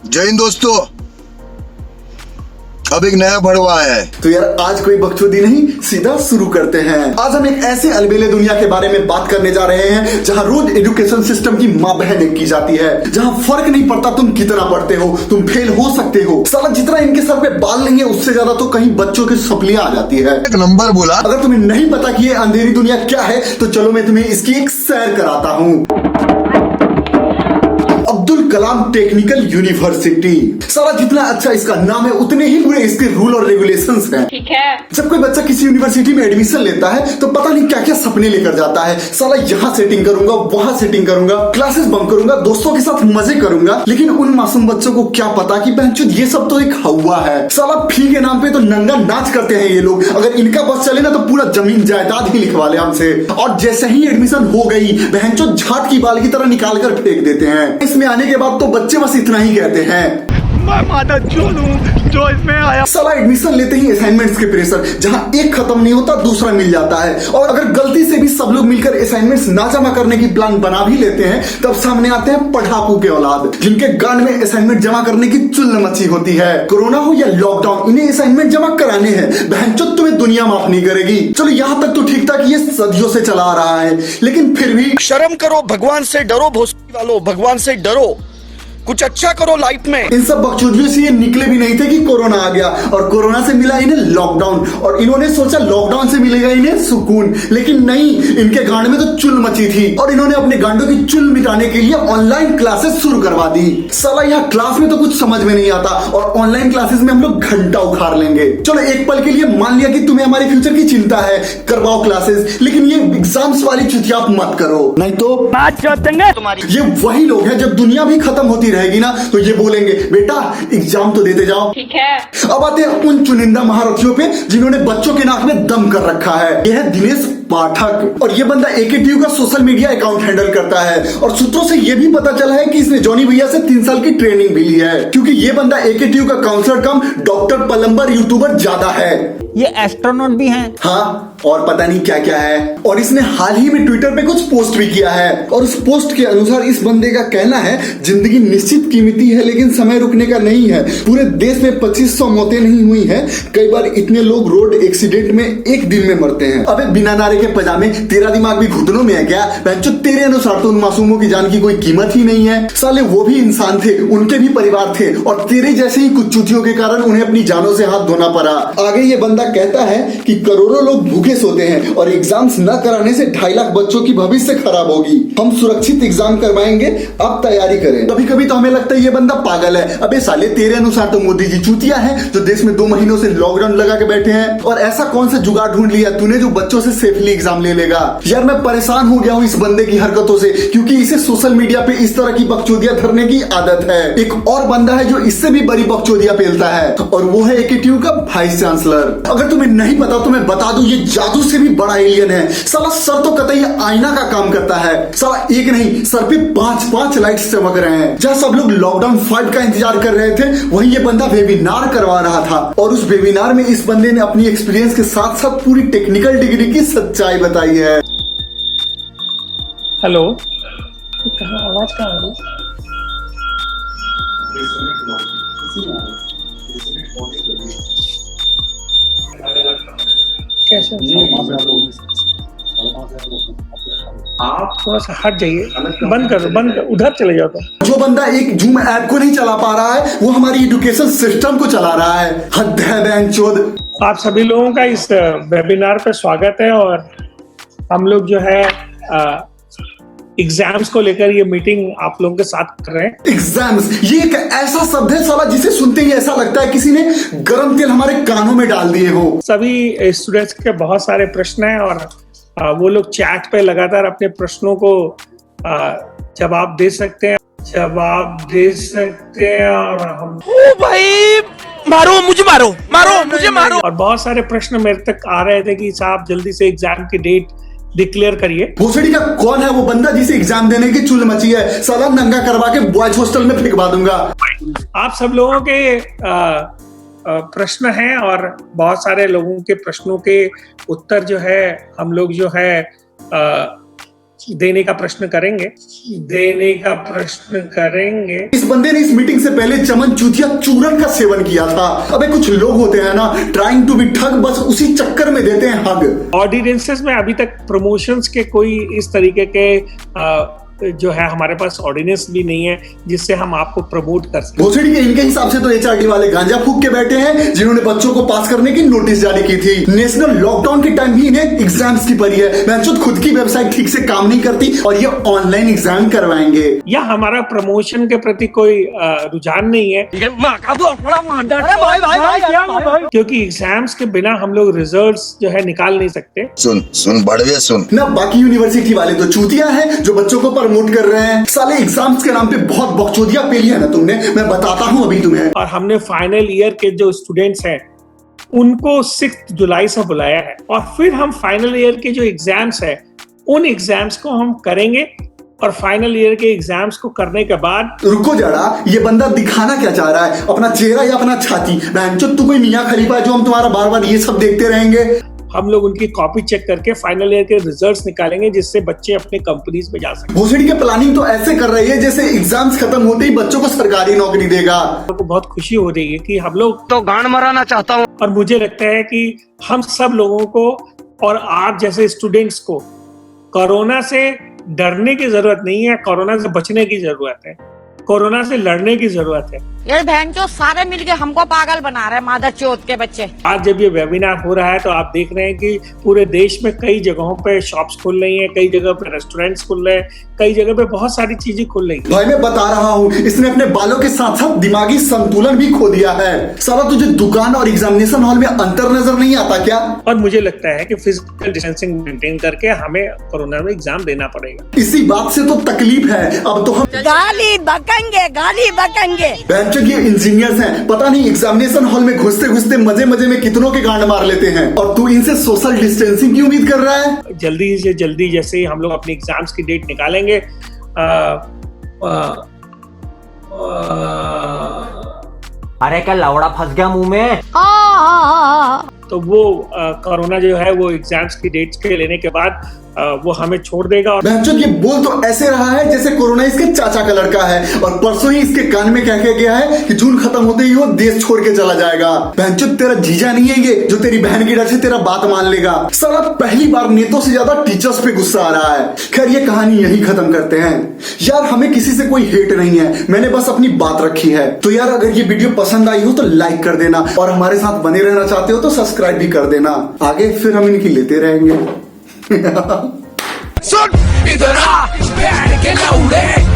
जय हिंद दोस्तों, अब एक नया बढ़वा है। तो यार आज कोई बकचोदी नहीं, सीधा शुरू करते हैं। आज हम एक ऐसे अलबेले दुनिया के बारे में बात करने जा रहे हैं जहां रोज एजुकेशन सिस्टम की माँ बहन की जाती है, जहां फर्क नहीं पड़ता तुम कितना पढ़ते हो, तुम फेल हो सकते हो। साला जितना इनके सर पे बाल नहीं है उससे ज्यादा तो कहीं बच्चों की सपलियां आ जाती है। एक नंबर बोला। अगर तुम्हें नहीं पता कि ये अंधेरी दुनिया क्या है तो चलो मैं तुम्हें इसकी एक सैर कराता हूँ। Abdul Kalam technical university. साला जितना अच्छा इसका नाम है उतने ही बुरे इसके रूल और रेगुलेशंस हैं। ठीक है। जब कोई बच्चा किसी यूनिवर्सिटी में एडमिशन लेता है तो पता नहीं क्या क्या सपने लेकर जाता है। साला यहाँ सेटिंग करूंगा, वहां सेटिंग करूंगा, क्लासेस बंक करूंगा, दोस्तों के साथ मजे करूंगा। लेकिन उन मासूम बच्चों को क्या पता कि बहनचोद ये सब तो एक हवा है। साला फी के नाम पे तो नंगा नाच करते हैं ये लोग। अगर इनका बस चले ना तो पूरा जमीन जायदाद ही लिखवा ले हमसे। और जैसे ही एडमिशन हो गई बहनचोद झाट की बाल की तरह निकाल कर फेंक देते हैं। इसमें आने के बाद तो बच्चे बस इतना ही कहते हैं, मैं माता जो इसमें आया। साला एडमिशन लेते ही असाइनमेंट्स के प्रेशर, जहां एक खत्म नहीं होता दूसरा मिल जाता है। और अगर गलती से भी सब लोग मिलकर असाइनमेंट्स ना जमा करने की प्लान बना भी लेते हैं तब सामने आते हैं पढ़ाकू के औलाद, जिनके गांड में असाइनमेंट जमा करने की चुल मची होती है। कोरोना हो या लॉकडाउन, इन्हें असाइनमेंट जमा कराने हैं। बहनचोद तुम्हें दुनिया माफ नहीं करेगी। चलो यहाँ तक तो ठीक था कि ये सदियों से चला आ रहा है, लेकिन फिर भी शर्म करो, भगवान से डरो, भोसड़ी वालों भगवान से डरो, कुछ अच्छा करो लाइफ में। इन सब बकचोदियों से ये निकले भी नहीं थे कि कोरोना आ गया और कोरोना से मिला इन्हें लॉकडाउन, और इन्होंने सोचा लॉकडाउन से मिलेगा इन्हें सुकून। लेकिन नहीं, इनके गांड में तो चुल मची थी और इन्होंने अपने गांडों की चुल मिटाने के लिए ऑनलाइन क्लासेस शुरू करवा दी। साला यहाँ क्लास में तो कुछ समझ में नहीं आता और ऑनलाइन क्लासेस में हम लोग घंटा उखाड़ लेंगे। चलो एक पल के लिए मान लिया कि तुम्हें हमारे फ्यूचर की चिंता है, करवाओ क्लासेस, लेकिन ये एग्जाम्स वाली चुतियाप मत करो, नहीं तो ये वही लोग हैं जब दुनिया भी खत्म होती रहेगी ना तो ये बोलेंगे बेटा एग्जाम तो देते जाओ। ठीक है। अब आते हैं उन चुनिंदा महारथियों पे जिन्होंने बच्चों के नाक में दम कर रखा है। यह है दिनेश पाठक, और ये बंदा AKTU का सोशल मीडिया अकाउंट हैंडल करता है। और सूत्रों से ये भी पता चला है कि इसने जॉनी भैया से 3 साल की ट्रेनिंग भी ली है, क्योंकि ये बंदा AKTU का काउंसलर कम डॉक्टर प्लम्बर यूट्यूबर ज्यादा है। ये एस्ट्रोनॉट भी हैं। हाँ, और पता नहीं क्या क्या है। और इसने हाल ही में ट्विटर पे कुछ पोस्ट भी किया है, और उस पोस्ट के अनुसार इस बंदे का कहना है जिंदगी निश्चित कीमती है लेकिन समय रुकने का नहीं है। पूरे देश में 2500 मौतें नहीं हुई हैं, कई बार इतने लोग रोड एक्सीडेंट में एक दिन में मरते हैं। अबे बिना नारे के पजामे, तेरा दिमाग भी घुटनों में है क्या? बहनचोद तेरे अनुसार तो उन मासूमों की जान की कोई कीमत ही नहीं है। साले वो भी इंसान थे, उनके भी परिवार थे, और तेरे जैसे ही कुछ चुतियों के कारण उन्हें अपनी जानों से हाथ धोना पड़ा। आगे ये बंदा कहता है कि करोड़ों लोग भूखे सोते हैं और एग्जाम्स न कराने से 2.5 लाख बच्चों की भविष्य खराब होगी। हम सुरक्षित एग्जाम करवाएंगे, अब तैयारी करें। कभी कभी तो हमें लगता है ये बंदा पागल है। अबे साले तेरे अनुसार तो मोदी जी चूतिया है जो देश में 2 महीनों से लॉकडाउन लगा के बैठे हैं। और ऐसा कौन सा जुगाड़ ढूंढ लिया तूने जो बच्चों से सेफली एग्जाम ले लेगा? यार मैं परेशान हो गया हूँ इस बंदे की हरकतों से, क्योंकि इसे सोशल मीडिया पे इस तरह की बकचोदियां धरने की आदत है। एक और बंदा है जो इससे भी बड़ी बकचोदियां पेलता है, और वो है AKTU का वाइस चांसलर। अगर तुम्हें नहीं पता तो मैं बता दूं, ये जादू से भी बड़ा एलियन है। साला सर तो कतई आईना का काम करता है। साला एक नहीं, सर पे 5-5 लाइट्स चमक रहे हैं। जहां सब लोग लॉकडाउन 5 का इंतजार कर रहे थे, वहीं ये बंदा वेबिनार करवा रहा था, और उस वेबिनार में इस बंदे ने अपनी एक्सपीरियंस के साथ साथ पूरी टेक्निकल डिग्री की सच्चाई बताई है। हेलो, कहाँ आवाज कहाँ आ रही? कैसे? आप थोड़ा सा हट जाइए, बंद कर, उधर चले जाओ। जो बंदा एक जूम ऐप को नहीं चला पा रहा है वो हमारी एजुकेशन सिस्टम को चला रहा है। हद है बहनचोद। आप सभी लोगों का इस वेबिनार पे स्वागत है, और हम लोग जो है एग्जाम्स को लेकर ये मीटिंग आप लोगों के साथ कर रहे हैं। एग्जाम्स, ये एक ऐसा शब्द है साला जिसे सुनते ही ऐसा लगता है किसी ने गरम तेल हमारे कानों में डाल दिए हो। सभी स्टूडेंट्स के बहुत सारे प्रश्न हैं, और वो लोग चैट पे लगातार अपने प्रश्नों को जवाब दे सकते हैं, और हम ओ भाई मारो मुझे मारो। और बहुत सारे प्रश्न मेरे तक आ रहे थे कि साहब जल्दी से एग्जाम की डेट डिक्लेयर करिए। भोसड़ी का कौन है वो बंदा जिसे एग्जाम देने की चुल मची है? साला नंगा करवा के बॉयज हॉस्टल में फेंकवा दूंगा। आप सब लोगों के प्रश्न हैं, और बहुत सारे लोगों के प्रश्नों के उत्तर जो है हम लोग जो है देने का प्रश्न करेंगे। इस बंदे ने इस मीटिंग से पहले चमन चूतिया चूरन का सेवन किया था। अबे कुछ लोग होते हैं ना, ट्राइंग टू बी ठग, बस उसी चक्कर में देते हैं हग। ऑर्डिनेंसेस में अभी तक प्रमोशंस के कोई इस तरीके के जो है हमारे पास ऑर्डिनेंस भी नहीं है जिससे हम आपको प्रमोट कर सकें। भोसड़ी के इनके हिसाब से तो एचआरडी वाले गांजा फूक के बैठे हैं जिन्होंने बच्चों को पास करने की नोटिस जारी की थी। नेशनल लॉकडाउन के टाइम ही इन्हें एग्जाम्स की पड़ी है। मैं खुद की वेबसाइट ठीक से काम नहीं करती और ये ऑनलाइन एग्जाम करवाएंगे। या हमारा प्रमोशन के प्रति कोई रुझान नहीं है, क्योंकि एग्जाम्स के बिना हम लोग रिजल्ट्स जो है निकाल नहीं सकते। सुन बड़वे सुन ना, बाकी यूनिवर्सिटी वाले तो चूतिया हैं जो बच्चों को प्रमोट कर रहे हैं। साले एग्जाम्स के नाम पे बहुत बकचोदिया पेली है ना तुमने, मैं बताता हूँ अभी तुम्हें। और हमने फाइनल ईयर के जो स्टूडेंट्स हैं उनको 6 जुलाई से बुलाया है और फिर हम फाइनल ईयर के जो एग्जाम्स है उन एग्जाम्स को हम करेंगे और फाइनल ईयर के एग्जाम्स को करने के बाद। रुको जरा, ये बंदा दिखाना क्या चाह रहा है, अपना चेहरा या अपना छाती? तू कोई मियां खलीफा है जो हम तुम्हारा बार बार ये सब देखते रहेंगे? हम लोग उनकी कॉपी चेक करके फाइनल ईयर के रिजल्ट्स निकालेंगे जिससे बच्चे अपने कंपनीज में जा सकें। भोसड़ी के प्लानिंग तो ऐसे कर रही है जैसे एग्जाम्स खत्म होते ही बच्चों को सरकारी नौकरी देगा। को बहुत खुशी हो रही है कि हम लोग तो गांड मराना चाहता हूँ। और मुझे लगता है कि हम सब लोगों को और आप जैसे स्टूडेंट्स को कोरोना से डरने की जरूरत नहीं है, कोरोना से बचने की जरूरत है, कोरोना से लड़ने की जरूरत है। ये बहन जो सारे मिलके हमको पागल बना रहे हैं, मादर चौथ के बच्चे। आज जब ये वेबिनार हो रहा है तो आप देख रहे हैं कि पूरे देश में कई जगहों पे शॉप्स खुल रही हैं, कई जगह पे रेस्टोरेंट्स खुल रहे हैं, कई जगह पे बहुत सारी चीजें खुल रही हैं। भाई मैं बता रहा हूँ, इसने अपने बालों के साथ साथ दिमागी संतुलन भी खो दिया है। साला तुझे दुकान और एग्जामिनेशन हॉल में अंतर नजर नहीं आता क्या? और मुझे लगता है कि फिजिकल डिस्टेंसिंग मेंटेन करके हमें कोरोना में एग्जाम देना पड़ेगा। इसी बात से तो तकलीफ है। अब तो हम गाली बकेंगे। ये इंजीनियर्स हैं, पता नहीं एग्जामिनेशन हॉल में घुसते घुसते मजे मजे में कितनों के गांड मार लेते हैं, और तू इनसे सोशल डिस्टेंसिंग की उम्मीद कर रहा है? जल्दी से जल्दी जैसे ही हम लोग अपनी एग्जाम्स की डेट निकालेंगे अरे क्या लौड़ा फंस गया मुंह में। तो वो कोरोना जो है वो एग्जाम्स की डेट्स के लेने के बाद वो हमें छोड़ देगा। और ये बोल तो ऐसे रहा है जैसे कोरोना इसके चाचा का लड़का है, और परसों ही इसके कान में कह गया है कि जून खत्म होते ही वो देश छोड़ के चला जाएगा। तेरा जीजा नहीं है ये जो तेरी बहन की डर से तेरा बात मान लेगा। साला पहली बार नेताओं से ज्यादा टीचर्स पे गुस्सा आ रहा है। खैर ये कहानी यही खत्म करते हैं यार, हमें किसी से कोई हेट नहीं है, मैंने बस अपनी बात रखी है। तो यार अगर ये वीडियो पसंद आई हो तो लाइक कर देना, और हमारे साथ बने रहना चाहते हो तो सब्सक्राइब भी कर देना। आगे फिर हम इनकी लेते रहेंगे। सुन इधर आ, बैठ के लौड़े